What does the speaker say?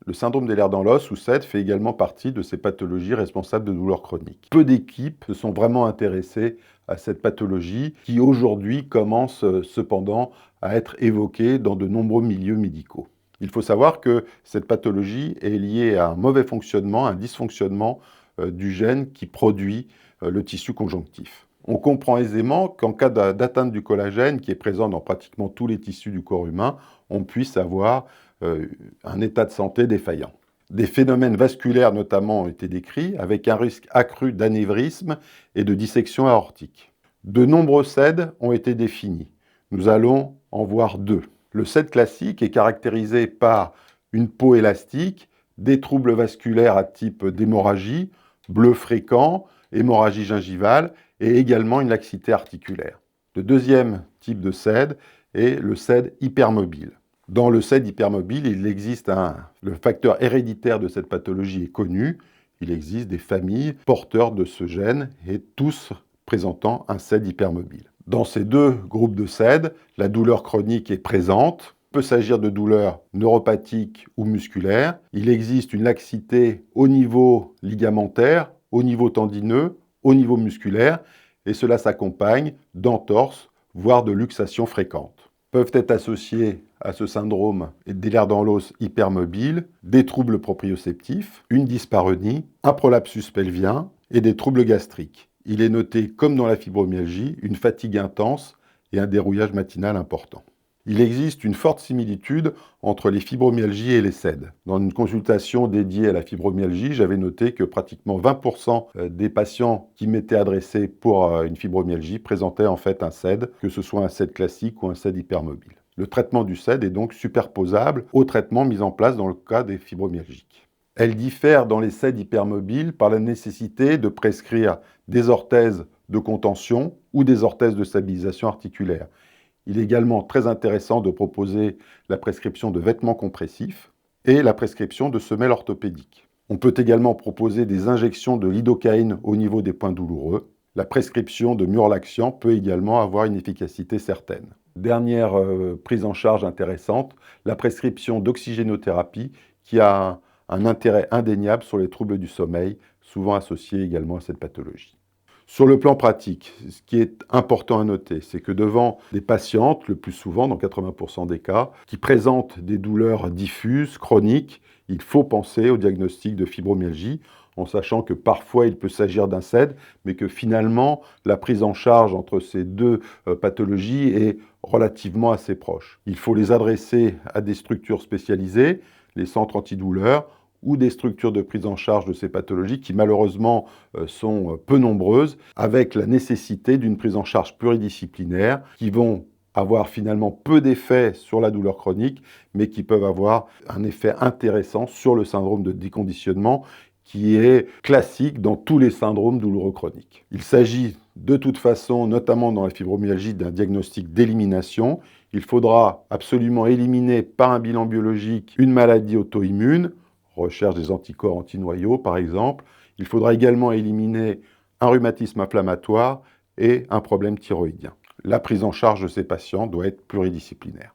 Le syndrome des lers dans l'os, ou SED, fait également partie de ces pathologies responsables de douleurs chroniques. Peu d'équipes se sont vraiment intéressées à cette pathologie qui aujourd'hui commence cependant à être évoquée dans de nombreux milieux médicaux. Il faut savoir que cette pathologie est liée à un mauvais fonctionnement, un dysfonctionnement du gène qui produit le tissu conjonctif. On comprend aisément qu'en cas d'atteinte du collagène, qui est présent dans pratiquement tous les tissus du corps humain, on puisse avoir un état de santé défaillant. Des phénomènes vasculaires notamment ont été décrits, avec un risque accru d'anévrisme et de dissection aortique. De nombreux SED ont été définis. Nous allons en voir deux. Le SED classique est caractérisé par une peau élastique, des troubles vasculaires à type d'hémorragie, bleu fréquent, hémorragie gingivale et également une laxité articulaire. Le deuxième type de SED est le SED hypermobile. Dans le SED hypermobile, il existe le facteur héréditaire de cette pathologie est connu. Il existe des familles porteurs de ce gène et tous présentant un SED hypermobile. Dans ces deux groupes de SED, la douleur chronique est présente. Il peut s'agir de douleurs neuropathiques ou musculaires. Il existe une laxité au niveau ligamentaire, au niveau tendineux, au niveau musculaire, et cela s'accompagne d'entorses, voire de luxations fréquentes. Peuvent être associés à ce syndrome des lers dans l'os hypermobile des troubles proprioceptifs, une dyspareunie, un prolapsus pelvien et des troubles gastriques. Il est noté, comme dans la fibromyalgie, une fatigue intense et un dérouillage matinal important. Il existe une forte similitude entre les fibromyalgies et les SED. Dans une consultation dédiée à la fibromyalgie, j'avais noté que pratiquement 20% des patients qui m'étaient adressés pour une fibromyalgie présentaient en fait un SED, que ce soit un SED classique ou un SED hypermobile. Le traitement du SED est donc superposable au traitement mis en place dans le cas des fibromyalgiques. Elle diffère dans les SED hypermobiles par la nécessité de prescrire des orthèses de contention ou des orthèses de stabilisation articulaire. Il est également très intéressant de proposer la prescription de vêtements compressifs et la prescription de semelles orthopédiques. On peut également proposer des injections de lidocaïne au niveau des points douloureux. La prescription de murlaxian peut également avoir une efficacité certaine. Dernière prise en charge intéressante, la prescription d'oxygénothérapie qui a un intérêt indéniable sur les troubles du sommeil, souvent associés également à cette pathologie. Sur le plan pratique, ce qui est important à noter, c'est que devant des patientes, le plus souvent, dans 80% des cas, qui présentent des douleurs diffuses, chroniques, il faut penser au diagnostic de fibromyalgie, en sachant que parfois il peut s'agir d'un SED, mais que finalement la prise en charge entre ces deux pathologies est relativement assez proche. Il faut les adresser à des structures spécialisées, les centres antidouleurs, ou des structures de prise en charge de ces pathologies qui malheureusement sont peu nombreuses, avec la nécessité d'une prise en charge pluridisciplinaire qui vont avoir finalement peu d'effets sur la douleur chronique, mais qui peuvent avoir un effet intéressant sur le syndrome de déconditionnement qui est classique dans tous les syndromes douloureux chroniques. Il s'agit de toute façon, notamment dans la fibromyalgie, d'un diagnostic d'élimination. Il faudra absolument éliminer par un bilan biologique une maladie auto-immune, recherche des anticorps antinoyaux par exemple. Il faudra également éliminer un rhumatisme inflammatoire et un problème thyroïdien. La prise en charge de ces patients doit être pluridisciplinaire.